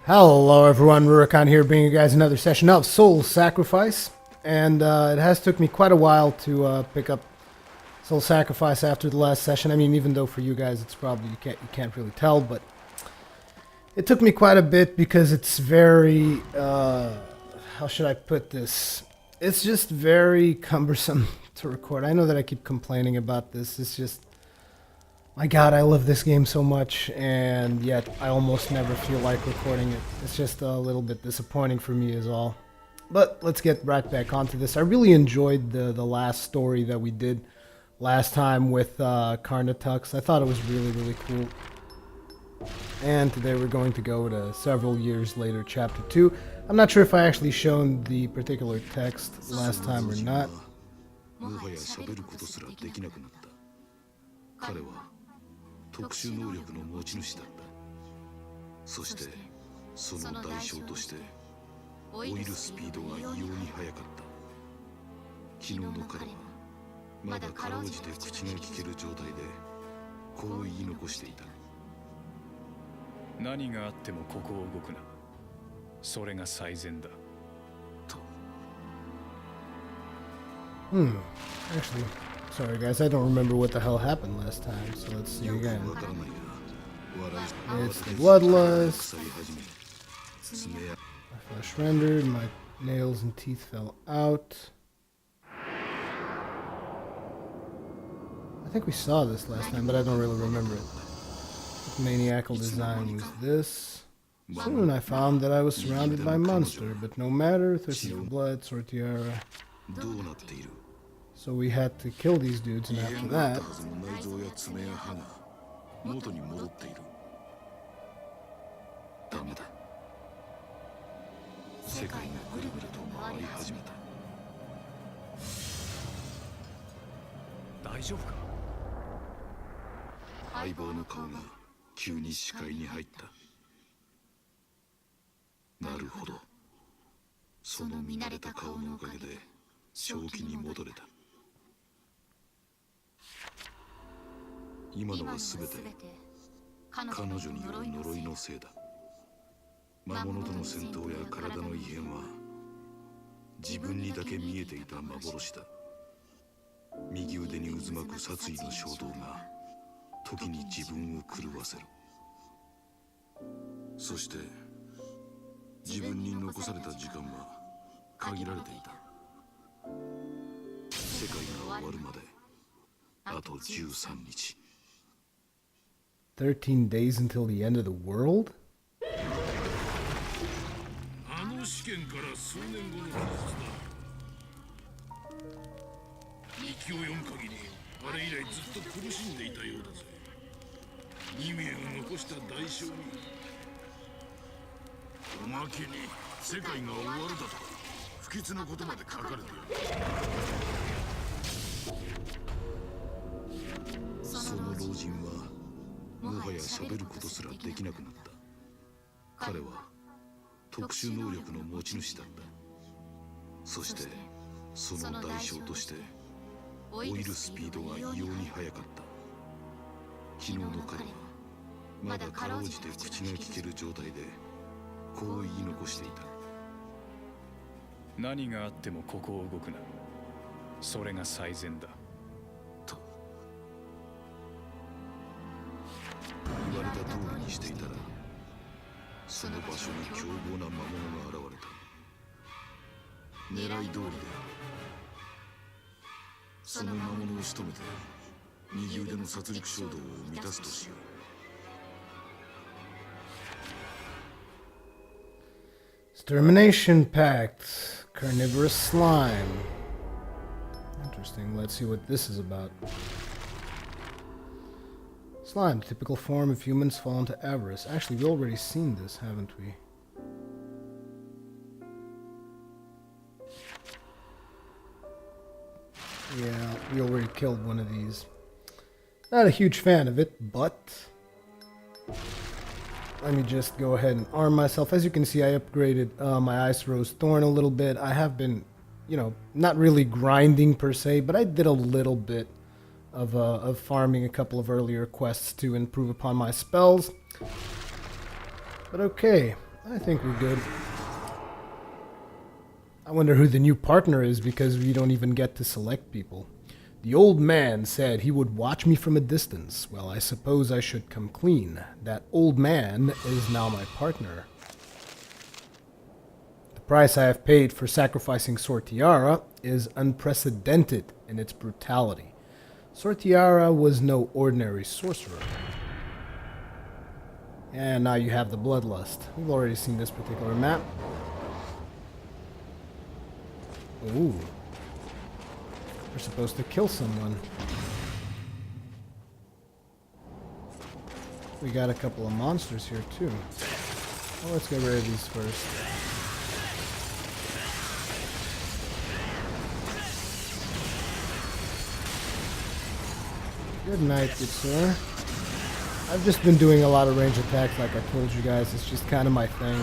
Hello everyone, Rurikhan here bringing you guys another session of Soul Sacrifice. And it has took me quite a while to pick up Soul Sacrifice after the last session. I mean, even though for you guys it's probably, you can't really tell, but it took me quite a bit because it's very, how should I put this? It's just very cumbersome to record. I know that I keep complaining about this, it's just, my god, I love this game so much, and yet I almost never feel like recording it. It's just a little bit disappointing for me is all. But let's get right back onto this. I really enjoyed the last story that we did last time with Karnatux. I thought it was really cool. And today we're going to go to several years later, chapter 2. I'm not sure if I actually shown the particular text last time or not. 特殊能力の持ち主だった。そしてその代償として老いるスピードが異様に速かった。昨日の彼はまだかろうじて口が聞ける状態でこう言い残していた。何があってもここを動くな。それが最善だ。と。Actually, sorry guys, I don't remember what the hell happened last time, so let's see again. It's the bloodlust. My flesh rendered, my nails and teeth fell out. I think we saw this last time, but I don't really remember it. The maniacal design was this. Soon I found that I was surrounded by monster, but no matter, thirsty for blood, sword tiara. So we had to kill these dudes, and after that... Modoreta. 今のはすべて彼女による呪いのせいだ。魔物との戦闘や体の異変は自分にだけ見えていた幻だ。右腕に渦巻く殺意の衝動が時に自分を狂わせる。そして自分に残された時間は限られていた。世界が終わるまであと13日。13 days until the end of the world? あの試験から数年後の事実だ。息を読む限り、あれ以来ずっと苦しんでいたようだぜ。2名を残した代償に。おまけに世界が終わるだとか不吉なことまで書かれている。その老人はもはや喋ることすらできなくなった。彼は特殊能力の持ち主だった。そしてその代償として老いるスピードが異様に速かった。昨日の彼はまだかろうじて口が聞ける状態でこう言い残していた。何があってもここを動くな。それが最善だ。言われた通りにしていたらその場所に凶暴な魔物が現れた。狙い通りでその魔物を仕留めて右腕の殺戮衝動を満たすとしよう。Extermination pact. Carnivorous slime. Interesting. Let's see what this is about. Slime, the typical form of humans fall into avarice. Actually, we've already seen this, haven't we? Yeah, we already killed one of these. Not a huge fan of it, but... Let me just go ahead and arm myself. As you can see, I upgraded my Ice Rose Thorn a little bit. I have been, you know, not really grinding per se, but I did a little bit of farming a couple of earlier quests to improve upon my spells. But okay, I think we're good. I wonder who the new partner is because we don't even get to select people. The old man said he would watch me from a distance. Well, I suppose I should come clean. That old man is now my partner. The price I have paid for sacrificing Sortiara is unprecedented in its brutality. Sortiara was no ordinary sorcerer. And now you have the bloodlust. We've already seen this particular map. Ooh. We're supposed to kill someone. We got a couple of monsters here too. Well, let's get rid of these first. Good night, good sir. I've just been doing a lot of range attacks like I told you guys. It's just kind of my thing.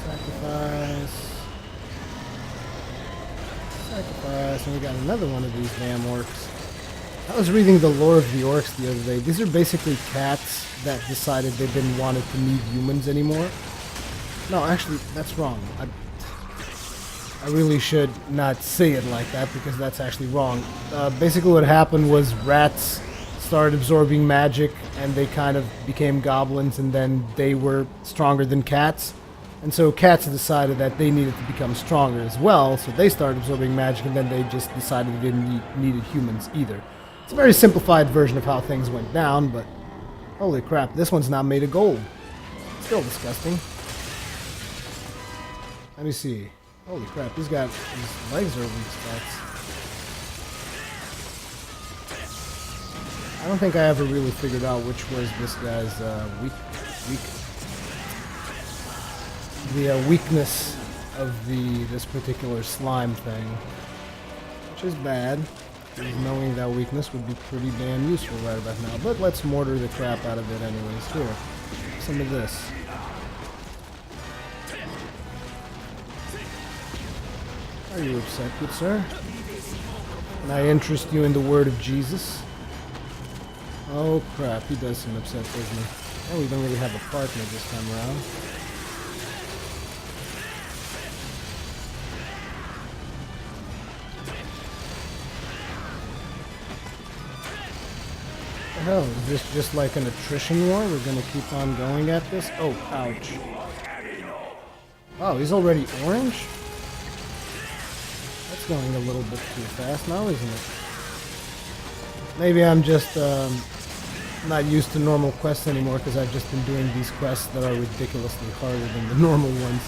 Sacrifice. Sacrifice. And we got another one of these damn orcs. I was reading the lore of the orcs the other day. These are basically cats that decided they didn't want to meet humans anymore. No, actually, that's wrong. I really should not say it like that because that's actually wrong. Basically what happened was rats started absorbing magic and they kind of became goblins, and then they were stronger than cats. And so cats decided that they needed to become stronger as well, so they started absorbing magic, and then they just decided they didn't needed humans either. It's a very simplified version of how things went down, but holy crap, this one's not made of gold. Still disgusting. Let me see. Holy crap, his legs are weak spots. I don't think I ever really figured out which was this guy's weakness of this particular slime thing, which is bad, because knowing that weakness would be pretty damn useful right about now. But let's mortar the crap out of it anyways. Here, some of this. Are you upset, good sir? Can I interest you in the word of Jesus? Oh crap, he does seem upset, doesn't he? Oh, we don't really have a partner this time around. What the hell, is this just like an attrition war? We're gonna keep on going at this? Oh, ouch. Oh, he's already orange? That's going a little bit too fast now, isn't it? Maybe I'm just not used to normal quests anymore because I've just been doing these quests that are ridiculously harder than the normal ones.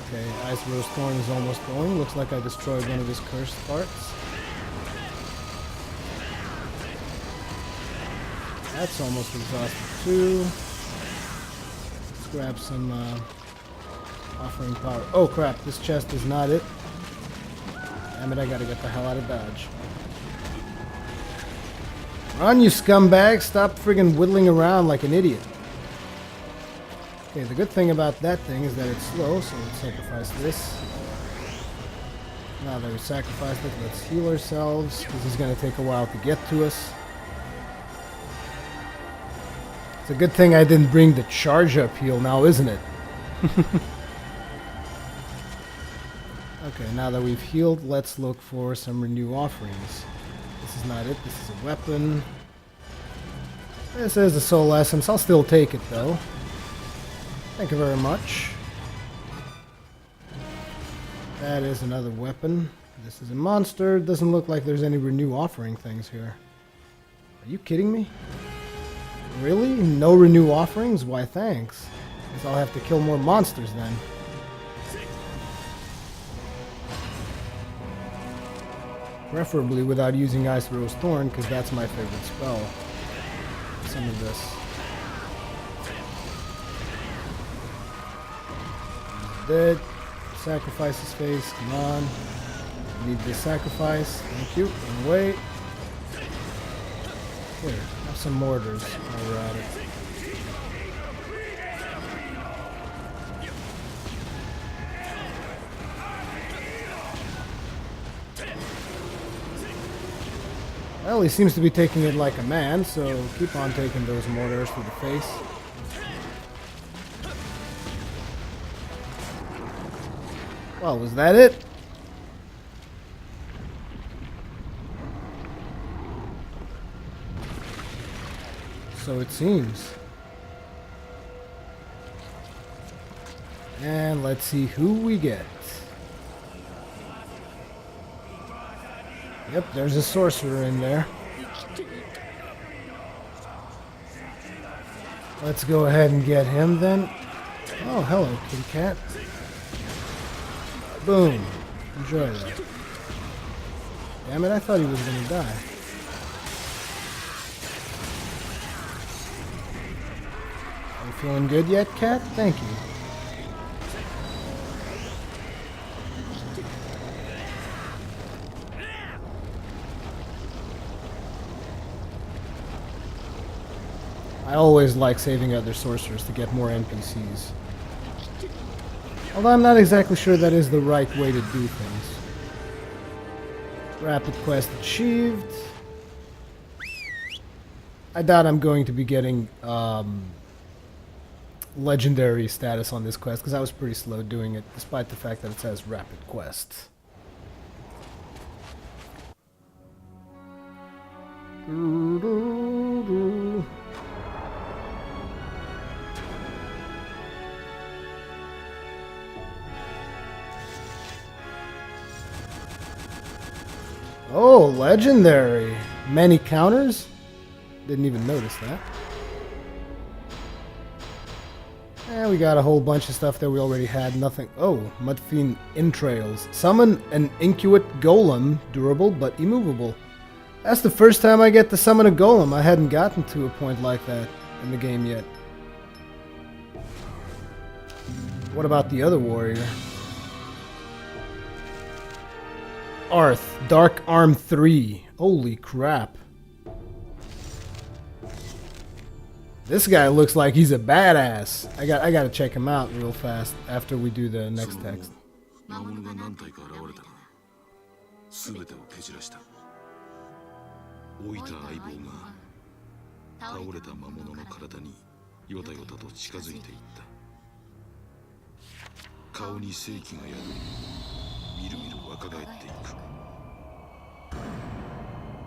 Okay, Ice Rose Thorn is almost going. Looks like I destroyed one of his cursed parts. That's almost exhausted too. Let's grab some offering power. Oh crap, this chest is not it. Damn it, I gotta get the hell out of Dodge. Run, you scumbag! Stop friggin' whittling around like an idiot. Okay, the good thing about that thing is that it's slow, so let's sacrifice this. Now that we sacrificed it, let's heal ourselves, because it's gonna take a while to get to us. It's a good thing I didn't bring the charge up heal now, isn't it? Okay, now that we've healed, let's look for some renew offerings. This is not it, this is a weapon. This is a soul essence, I'll still take it though. Thank you very much. That is another weapon. This is a monster, doesn't look like there's any renew offering things here. Are you kidding me? Really? No renew offerings? Why thanks. Guess I'll have to kill more monsters then. Preferably without using Ice Rose Thorn, because that's my favorite spell. Some of this. He's dead. Sacrifice his face. Come on. Need this sacrifice. Thank you. And wait. Here, have some mortars while we're at it. Well, he seems to be taking it like a man, so keep on taking those mortars to the face. Well, was that it? So it seems. And let's see who we get. Yep, there's a sorcerer in there. Let's go ahead and get him then. Oh, hello, kitty cat. Boom. Enjoy that. Damn it, I thought he was gonna die. Are you feeling good yet, cat? Thank you. I always like saving other sorcerers to get more NPCs. Although I'm not exactly sure that is the right way to do things. Rapid quest achieved. I doubt I'm going to be getting legendary status on this quest because I was pretty slow doing it despite the fact that it says rapid quest. Oh, legendary. Many counters? Didn't even notice that. And we got a whole bunch of stuff that we already had. Nothing. Oh, Mudfiend Entrails. Summon an Incuate Golem. Durable but immovable. That's the first time I get to summon a Golem. I hadn't gotten to a point like that in the game yet. What about the other warrior? Arth, Dark Arm 3. Holy crap. This guy looks like he's a badass. I gotta check him out real fast after we do the next text. 魔物が何体か現れたが全てを蹴散らした老いた相棒が倒れた魔物の体によたよたと近づいていった顔に生気が宿りみるみる若返っていく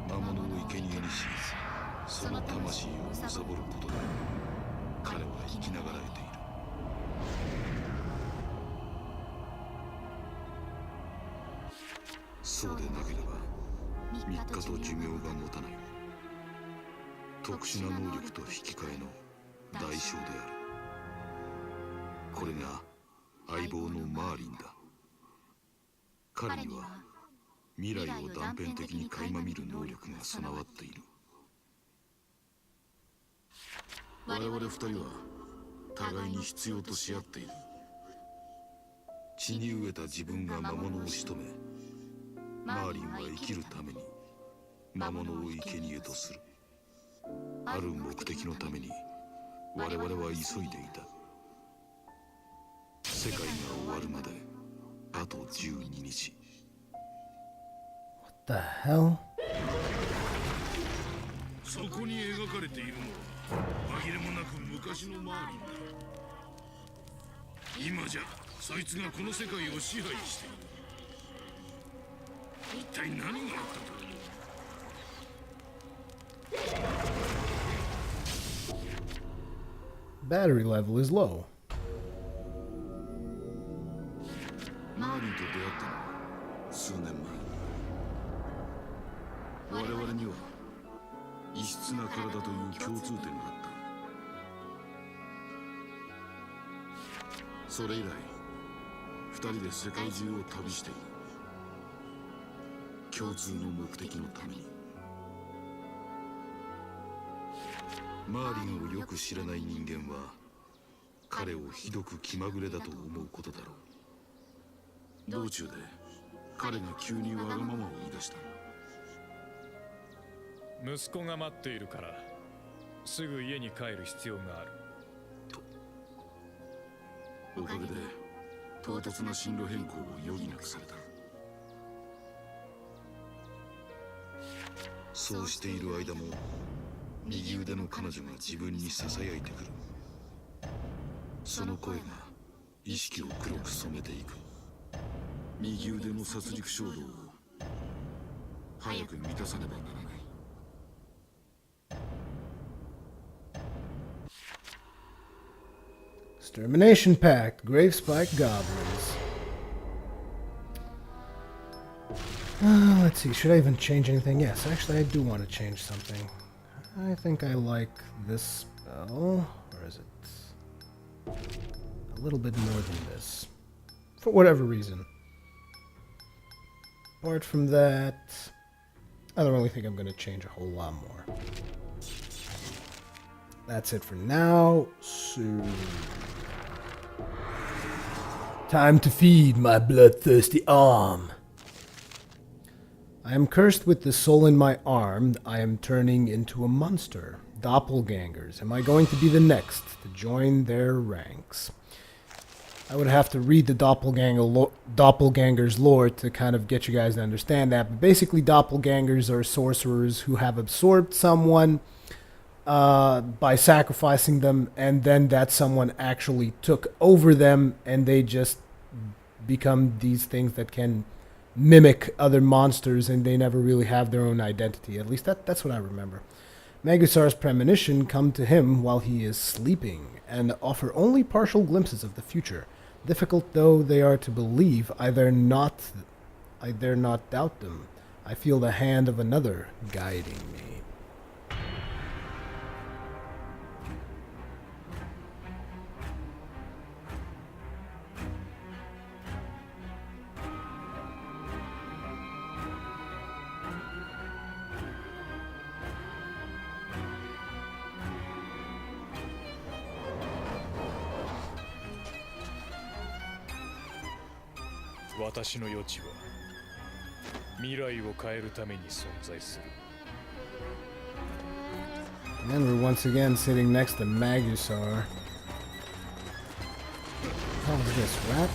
魔物を生贄にしその魂を貪ることで彼は生きながらえているそうでなければ3日と寿命が持たない特殊な能力と引き換えの代償であるこれが相棒のマーリンだ彼には未来を断片的に垣間見る能力が備わっている我々二人は互いに必要とし合っている血に飢えた自分が魔物を仕留めマーリンは生きるために魔物を生贄とするある目的のために我々は急いでいた世界が終わるまであと12日 What the hell? そこに描かれているのは紛れもなく昔のマーリンだ今じゃそいつがこの世界を支配している一体何があったと思う Battery level is low. マーリンと出会ったのは数年前我々には異質な体という共通点があったそれ以来二人で世界中を旅している共通の目的のためにマーリンをよく知らない人間は彼をひどく気まぐれだと思うことだろう道中で彼が急にわがままを言い出した息子が待っているからすぐ家に帰る必要があるとおかげで唐突な進路変更を余儀なくされたそうしている間も右腕の彼女が自分にささやいてくるその声が意識を黒く染めていく右腕の殺戮衝動を早く満たさねばならない。Extermination pact, grave spike goblins. Let's see, should I even change anything? Yes, actually I do want to change something. I think I like this spell, or is it a little bit more than this? For whatever reason. Apart from that, I don't really think I'm going to change a whole lot more. That's it for now. So, time to feed my bloodthirsty arm. I am cursed with the soul in my arm. I am turning into a monster. Doppelgangers. Am I going to be the next to join their ranks? I would have to read the doppelganger's lore to kind of get you guys to understand that. But basically, doppelgangers are sorcerers who have absorbed someone by sacrificing them, and then that someone actually took over them, and they just become these things that can mimic other monsters, and they never really have their own identity. At least that's what I remember. Magusar's premonition come to him while he is sleeping, and offer only partial glimpses of the future. Difficult though they are to believe, I dare not doubt them. I feel the hand of another guiding me.私の余地は未来を変えるために存在する。 And we're once again sitting next to Magusar. How is this, rat?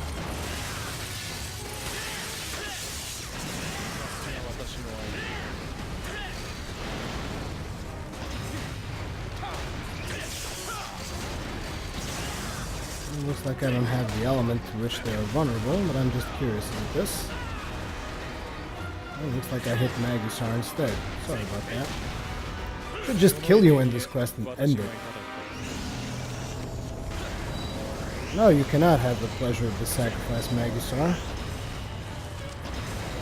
It looks like I don't have the element to which they are vulnerable, but I'm just curious about this. Oh, it looks like I hit Magusar instead. Sorry about that. Should just kill you in this quest and end it. No, you cannot have the pleasure of the sacrifice, Magusar.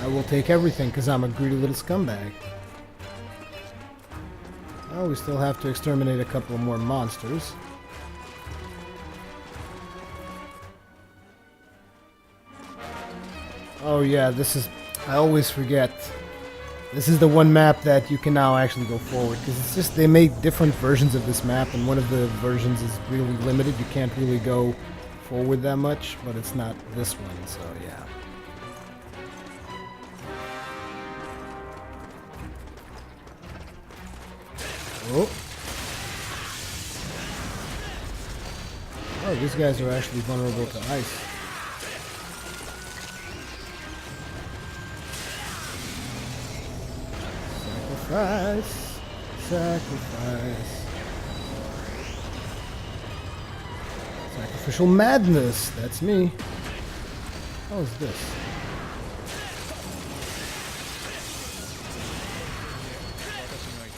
I will take everything because I'm a greedy little scumbag. Oh, we still have to exterminate a couple more monsters. Oh yeah, this is... I always forget. This is the one map that you can now actually go forward, because it's just they make different versions of this map, and one of the versions is really limited. You can't really go forward that much, but it's not this one, so yeah. Oh. Oh, these guys are actually vulnerable to ice. Sacrifice, sacrifice. Sacrificial madness, that's me. How is this?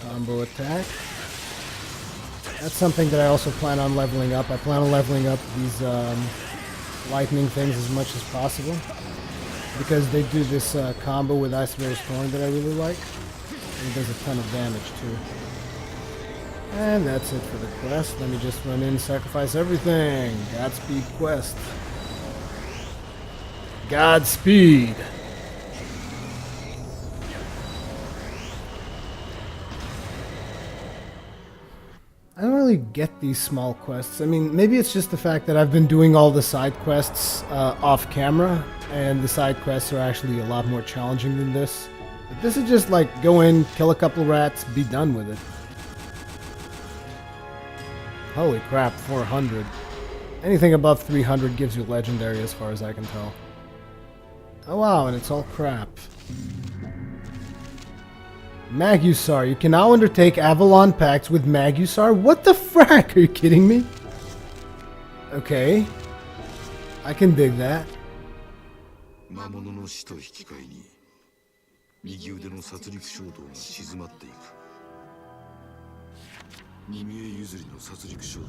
Combo attack. That's something that I also plan on leveling up. I plan on leveling up these lightning things as much as possible, because they do this combo with Ice Bear's Thorn that I really like. And it does a ton of damage too. And that's it for the quest. Let me just run in and sacrifice everything. Godspeed quest. Godspeed. I don't really get these small quests. I mean, maybe it's just the fact that I've been doing all the side quests off camera, and the side quests are actually a lot more challenging than this. But this is just like go in, kill a couple rats, be done with it. Holy crap, 400. Anything above 300 gives you legendary as far as I can tell. Oh wow, and it's all crap. Magusar. You can now undertake Avalon pacts with Magusar? What the frack? Are you kidding me? Okay. I can dig that. 魔物の死と引き換えに右腕の殺戮衝動が静まっていく。二名譲りの殺戮衝動、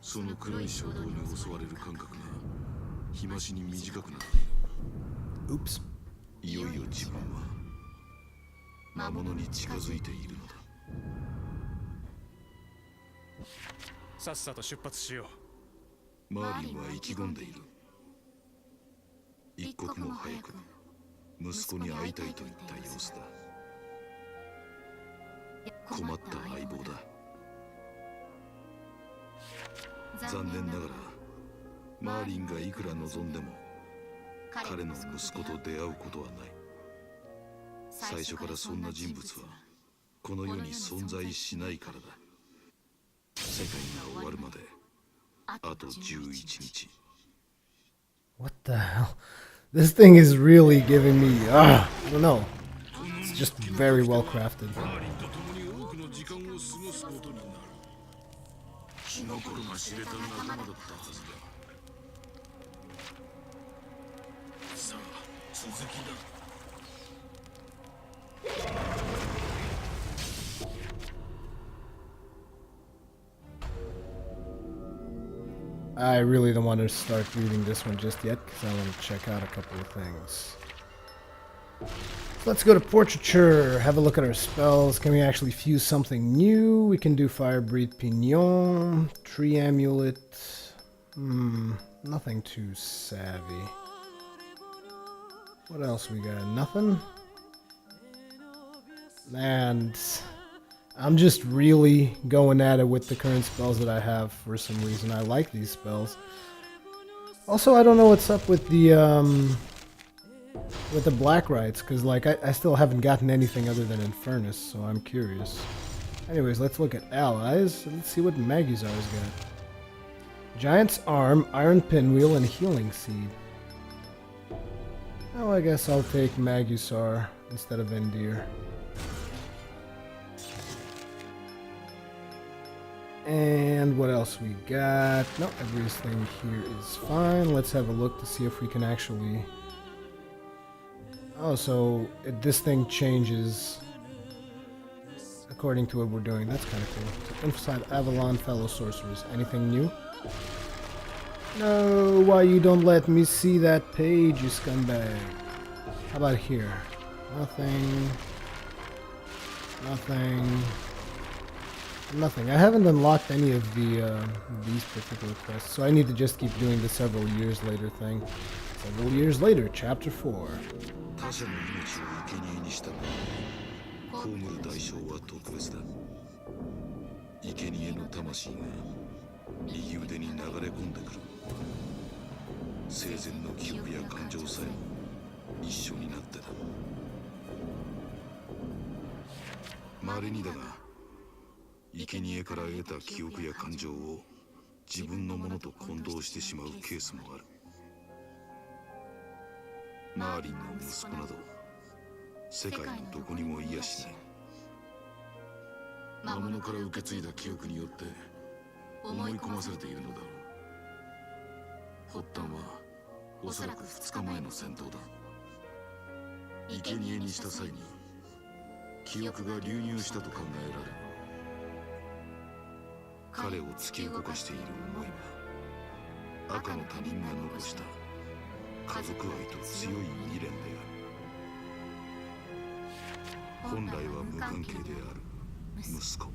その黒い衝動に襲われる間隔が日増しに短くなっている。Oops. いよいよ自分は魔物に近づいているのだ。さっさと出発しよマーリンは意気込んでいる。一刻も早く息子に会いたいといった様子だ。困った相棒だ。残念ながらマーリンがいくら望んでも彼の息子と出会うことはない。最初からそんな人物はこの世に存在しないからだ。世界が終わるまであと11日。 What the hell? This thing is really giving me, I don't know. It's just very well crafted. マーリンと共に多くの時間を過ごすことになる。気心が知れた仲間だったはずだ。さあ、続きだ。I really don't want to start reading this one just yet because I want to check out a couple of things. So let's go to portraiture, have a look at our spells. Can we actually fuse something new? We can do Fire Breathe Pignon, Tree Amulet. Nothing too savvy. What else we got? Nothing? And I'm just really going at it with the current spells that I have for some reason. I like these spells. Also, I don't know what's up with the black rights, because like I still haven't gotten anything other than Infernus, so I'm curious. Anyways, let's look at allies. Let's see what Magusar's got. Giant's Arm, Iron Pinwheel, and Healing Seed. Oh, I guess I'll take Magusar instead of Endir. And what else we got? No, everything here is fine. Let's have a look to see if we can actually... Oh, so this thing changes according to what we're doing. That's kind of cool. So Infoside, Avalon, Fellow Sorcerers. Anything new? No, why you don't let me see that page, you scumbag? How about here? Nothing. Nothing. Nothing. I haven't unlocked any of the these particular quests, so I need to just keep doing the several years later thing. Several years later, chapter 4. 他者の命を生贄にした場合、被る代償は特別だ。生贄の魂が右腕に流れ込んでくる。生前の記憶や感情さえも一緒になってだ。稀にだが、生贄から得た記憶や感情を自分のものと混同してしまうケースもある。マーリンの息子など世界のどこにもいやしない。魔物から受け継いだ記憶によって思い込まされているのだろう。発端はおそらく2日前の戦闘だ。生贄にした際に記憶が流入したと考えられる。彼を突き動かしている思いは赤の他人が残した家族愛と強い未練である。本来は無関係である息子。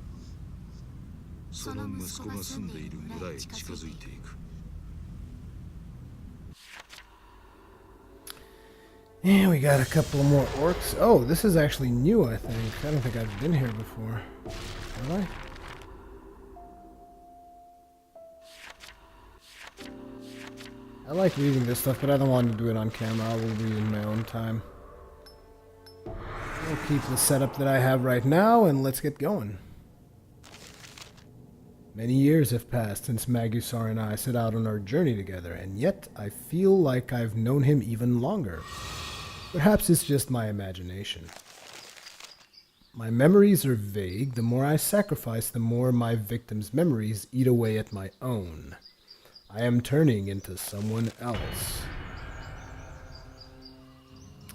その息子が住んでいる村へ近づいていく。And we got a couple more orcs. Oh, this is actually new, I think. I don't think I've been here before. Have I? I like reading this stuff, but I don't want to do it on camera. I will read in my own time. I'll keep the setup that I have right now, and let's get going. Many years have passed since Magusar and I set out on our journey together, and yet I feel like I've known him even longer. Perhaps it's just my imagination. My memories are vague. The more I sacrifice, the more my victims' memories eat away at my own. I am turning into someone else.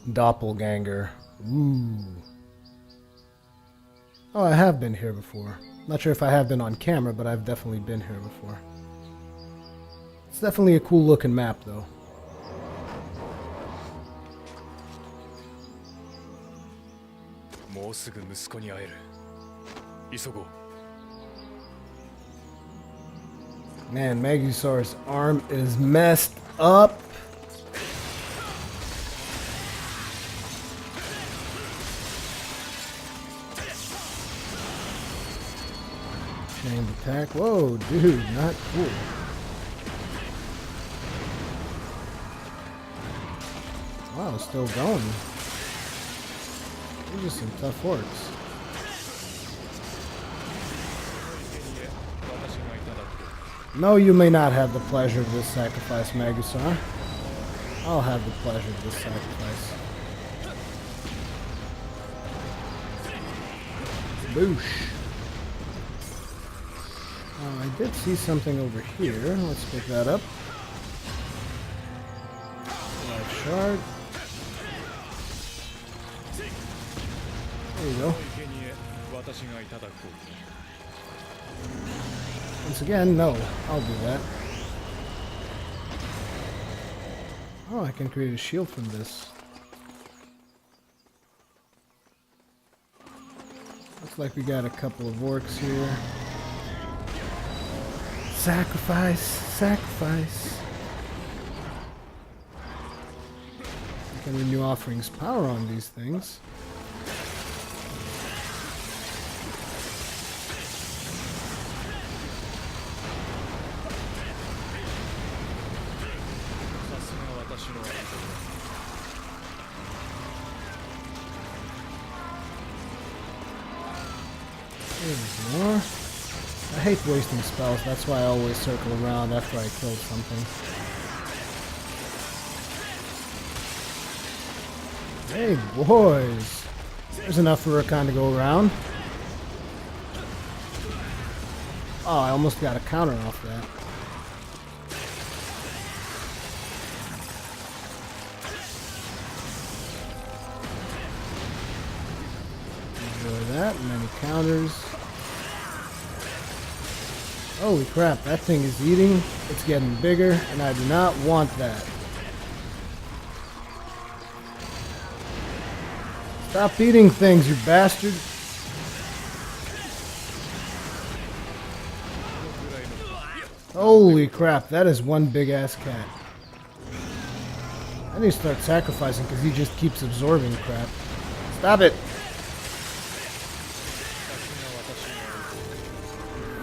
Doppelganger. Ooh. Oh, I have been here before. Not sure if I have been on camera, but I've definitely been here before. It's definitely a cool looking map, though. Man, Magusar's arm is messed up. Chain attack. Whoa, dude, not cool. Wow, still going. These are some tough orcs. No, you may not have the pleasure of this sacrifice, Magusar. I'll have the pleasure of this sacrifice. Boosh. I did see something over here. Let's pick that up. Life shard. There you go. Once again, no. I'll do that. Oh, I can create a shield from this. Looks like we got a couple of orcs here. Sacrifice, sacrifice. I can renew offerings power on these things. There's more. I hate wasting spells, that's why I always circle around after I kill something. Hey boys! There's enough for Rurikhan to go around. Oh, I almost got a counter off that. Enjoy that, many counters. Holy crap, that thing is eating. It's getting bigger, and I do not want that. Stop eating things, you bastard. Holy crap, that is one big ass cat. I need to start sacrificing because he just keeps absorbing crap. Stop it!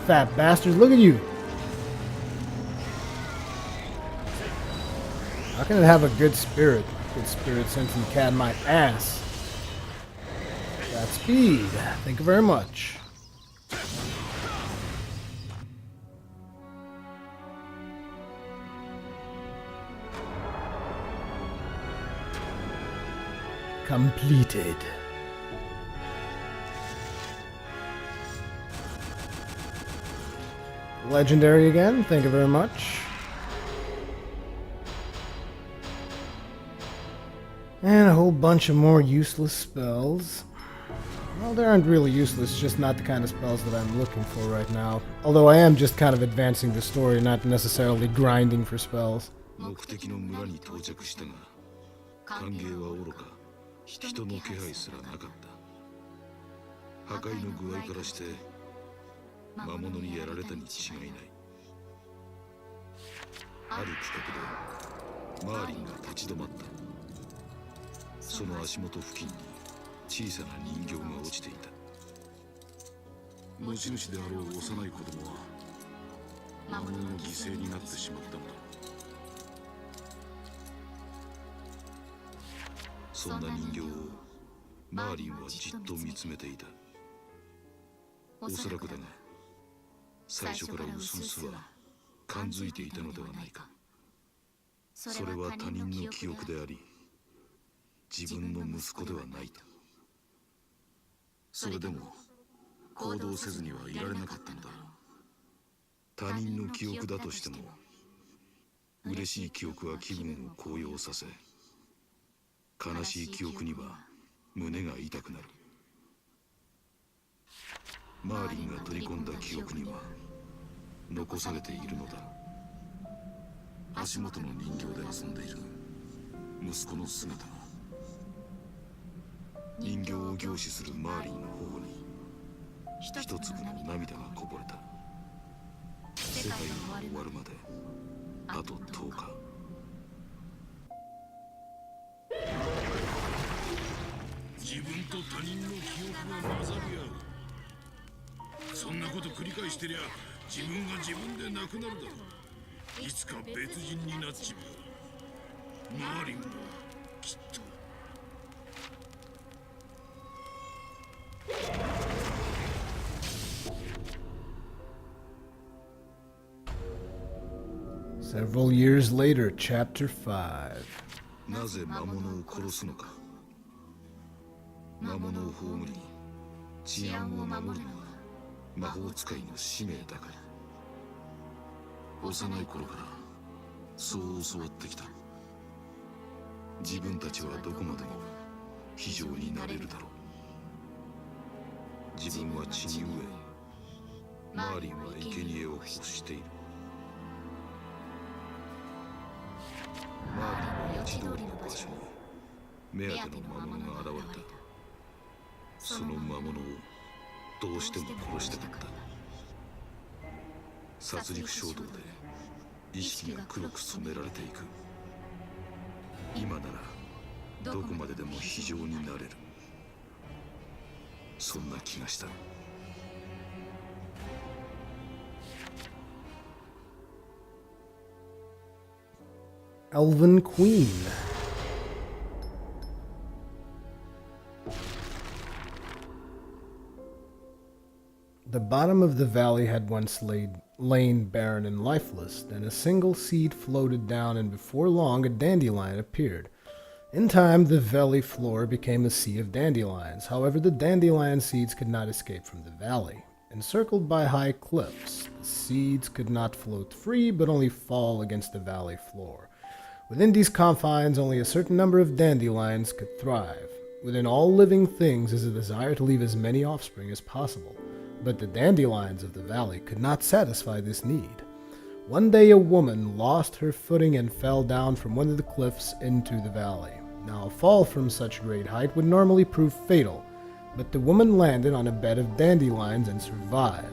Fat bastards, look at you! How can it have a good spirit? Good spirit sensing cat in my ass. That speed. Thank you very much. Completed. Legendary again, thank you very much. And a whole bunch of more useless spells. Well, they aren't really useless, just not the kind of spells that I'm looking for right now. Although I am just kind of advancing the story, not necessarily grinding for spells. 人の気配すらなかった。破壊の具合からして魔物にやられたに違いない。ある区画でマーリンが立ち止まった。その足元付近に小さな人形が落ちていた。持ち主であろう幼い子供は魔物の犠牲になってしまったのだ。そんな人形をマーリンはじっと見つめていた。おそらくだが、最初からうすうすは感づいていたのではないか。それは他人の記憶であり、自分の息子ではないと。それでも行動せずにはいられなかったのだ。他人の記憶だとしても、嬉しい記憶は気分を高揚させ、悲しい記憶には胸が痛くなる。マーリンが取り込んだ記憶には残されているのだ。足元の人形で遊んでいる息子の姿が、人形を凝視するマーリンの頬に一粒の涙がこぼれた。世界が終わるまであと10日。自分と他人の記憶が混ざり合う。そんなこと繰り返してりゃ自分が自分でなくなるだろう。いつか別人になっちまう。マーリンもきっと。Several years later, Chapter 5. なぜ魔物を殺すのか。魔物を葬り治安を守るのは魔法使いの使命だから。幼い頃からそう教わってきた。自分たちはどこまでも非常になれるだろう。自分は血に飢え、マーリンは生贄を欲している。マーリンの文字通りの場所に目当ての魔物が現れた。その魔物をどうしても殺したかった。殺戮衝動で意識が黒く染められていく。今ならどこまででも非常になれる。そんな気がした。Elven Queen. The bottom of the valley had once lain barren and lifeless. Then a single seed floated down, and before long a dandelion appeared. In time, the valley floor became a sea of dandelions. However, the dandelion seeds could not escape from the valley. Encircled by high cliffs, the seeds could not float free, but only fall against the valley floor. Within these confines, only a certain number of dandelions could thrive. Within all living things is a desire to leave as many offspring as possible, but the dandelions of the valley could not satisfy this need. One day a woman lost her footing and fell down from one of the cliffs into the valley. Now a fall from such great height would normally prove fatal, but the woman landed on a bed of dandelions and survived.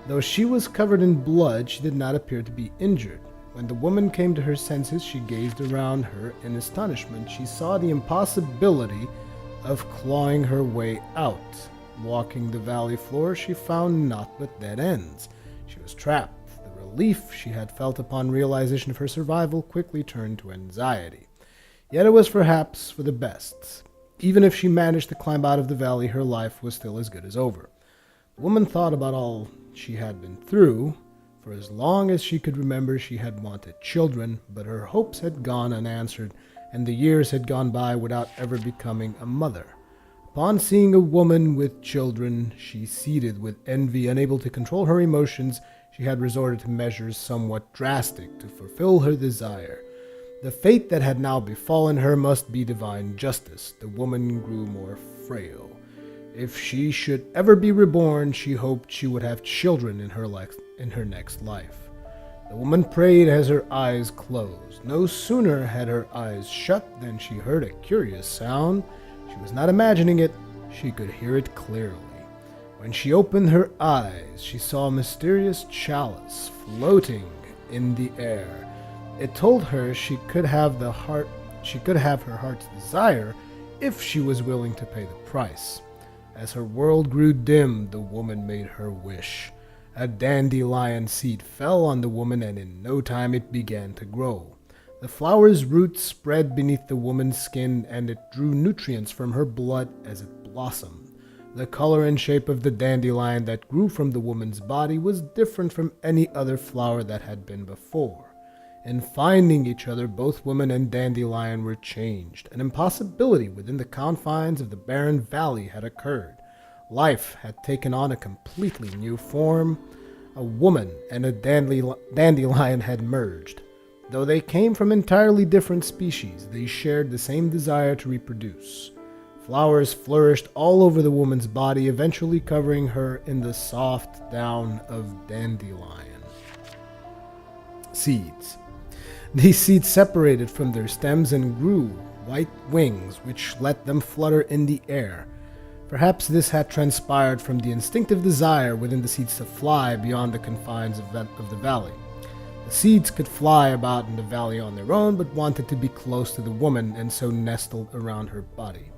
Though she was covered in blood, she did not appear to be injured. When the woman came to her senses, she gazed around her in astonishment. She saw the impossibility of clawing her way out. Walking the valley floor, she found naught but dead ends. She was trapped. The relief she had felt upon realization of her survival quickly turned to anxiety. Yet it was perhaps for the best. Even if she managed to climb out of the valley, her life was still as good as over. The woman thought about all she had been through. For as long as she could remember, she had wanted children, but her hopes had gone unanswered, and the years had gone by without ever becoming a mother. Upon seeing a woman with children, she seethed with envy. Unable to control her emotions, she had resorted to measures somewhat drastic to fulfill her desire. The fate that had now befallen her must be divine justice. The woman grew more frail. If she should ever be reborn, she hoped she would have children in her next life. The woman prayed as her eyes closed. No sooner had her eyes shut than she heard a curious sound. She was not imagining it, she could hear it clearly. When she opened her eyes, she saw a mysterious chalice floating in the air. It told her she could have her heart's desire if she was willing to pay the price. As her world grew dim, the woman made her wish. A dandelion seed fell on the woman, and in no time it began to grow. The flower's roots spread beneath the woman's skin, and it drew nutrients from her blood as it blossomed. The color and shape of the dandelion that grew from the woman's body was different from any other flower that had been before. In finding each other, both woman and dandelion were changed. An impossibility within the confines of the barren valley had occurred. Life had taken on a completely new form. A woman and a dandelion had merged. Though they came from entirely different species, they shared the same desire to reproduce. Flowers flourished all over the woman's body, eventually covering her in the soft down of dandelion. Seeds. These seeds separated from their stems and grew white wings, which let them flutter in the air. Perhaps this had transpired from the instinctive desire within the seeds to fly beyond the confines of the valley. The seeds could fly about in the valley on their own, but wanted to be close to the woman and so nestled around her body.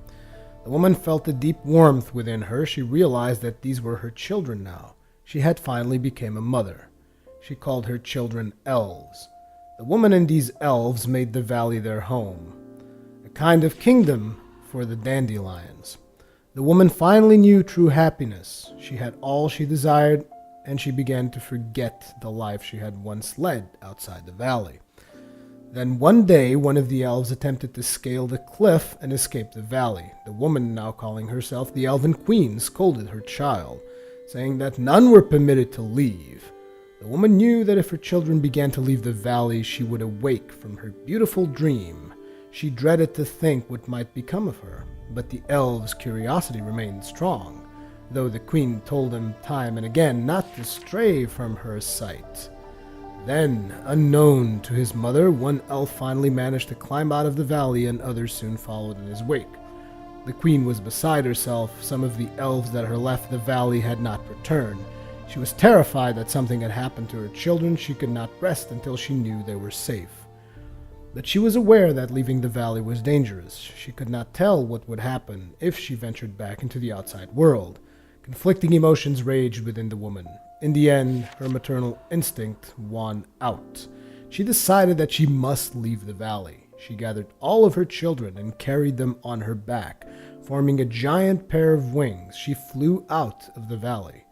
The woman felt a deep warmth within her. She realized that these were her children now. She had finally become a mother. She called her children elves. The woman and these elves made the valley their home, a kind of kingdom for the dandelions. The woman finally knew true happiness. She had all she desired, and she began to forget the life she had once led outside the valley. Then one day, one of the elves attempted to scale the cliff and escape the valley. The woman, now calling herself the Elven Queen, scolded her child, saying that none were permitted to leave. The woman knew that if her children began to leave the valley, she would awake from her beautiful dream. She dreaded to think what might become of her, but the elves' curiosity remained strong, though the queen told them time and again not to stray from her sight. Then, unknown to his mother, one elf finally managed to climb out of the valley, and others soon followed in his wake. The queen was beside herself. Some of the elves that had left the valley had not returned. She was terrified that something had happened to her children. She could not rest until she knew they were safe. But she was aware that leaving the valley was dangerous. She could not tell what would happen if she ventured back into the outside world. Conflicting emotions raged within the woman. In the end, her maternal instinct won out. She decided that she must leave the valley. She gathered all of her children and carried them on her back. Forming a giant pair of wings, she flew out of the valley.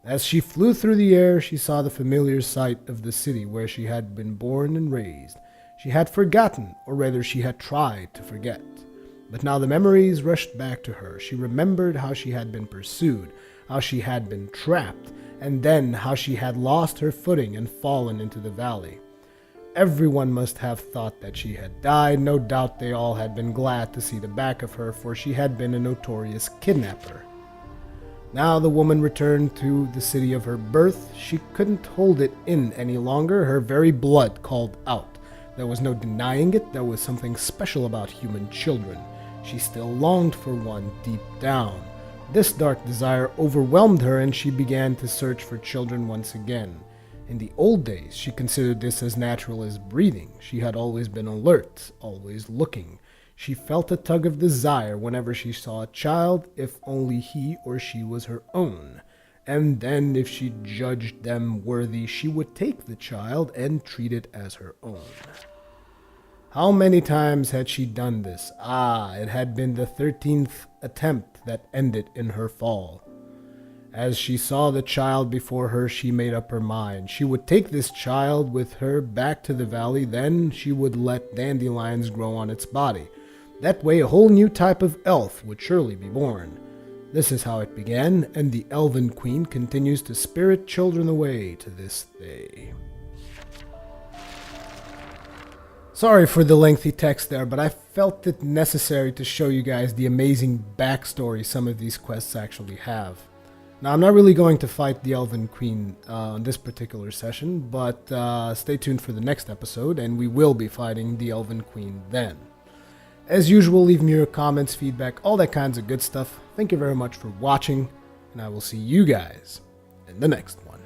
As she flew through the air, she saw the familiar sight of the city where she had been born and raised. She had forgotten, or rather she had tried to forget. But now the memories rushed back to her. She remembered how she had been pursued, how she had been trapped, and then how she had lost her footing and fallen into the valley. Everyone must have thought that she had died. No doubt they all had been glad to see the back of her, for she had been a notorious kidnapper. Now the woman returned to the city of her birth. She couldn't hold it in any longer. Her very blood called out. There was no denying it. There was something special about human children. She still longed for one deep down. This dark desire overwhelmed her, and she began to search for children once again. In the old days, she considered this as natural as breathing. She had always been alert, always looking. She felt a tug of desire whenever she saw a child, if only he or she was her own. And then, if she judged them worthy, she would take the child and treat it as her own. How many times had she done this? It had been the 13th attempt that ended in her fall. As she saw the child before her, she made up her mind. She would take this child with her back to the valley, then she would let dandelions grow on its body. That way a whole new type of elf would surely be born. This is how it began, and the Elven Queen continues to spirit children away to this day. Sorry for the lengthy text there, but I felt it necessary to show you guys the amazing backstory some of these quests actually have. Now, I'm not really going to fight the Elven Queen on this particular session, but stay tuned for the next episode, and we will be fighting the Elven Queen then. As usual, leave me your comments, feedback, all that kinds of good stuff. Thank you very much for watching, and I will see you guys in the next one.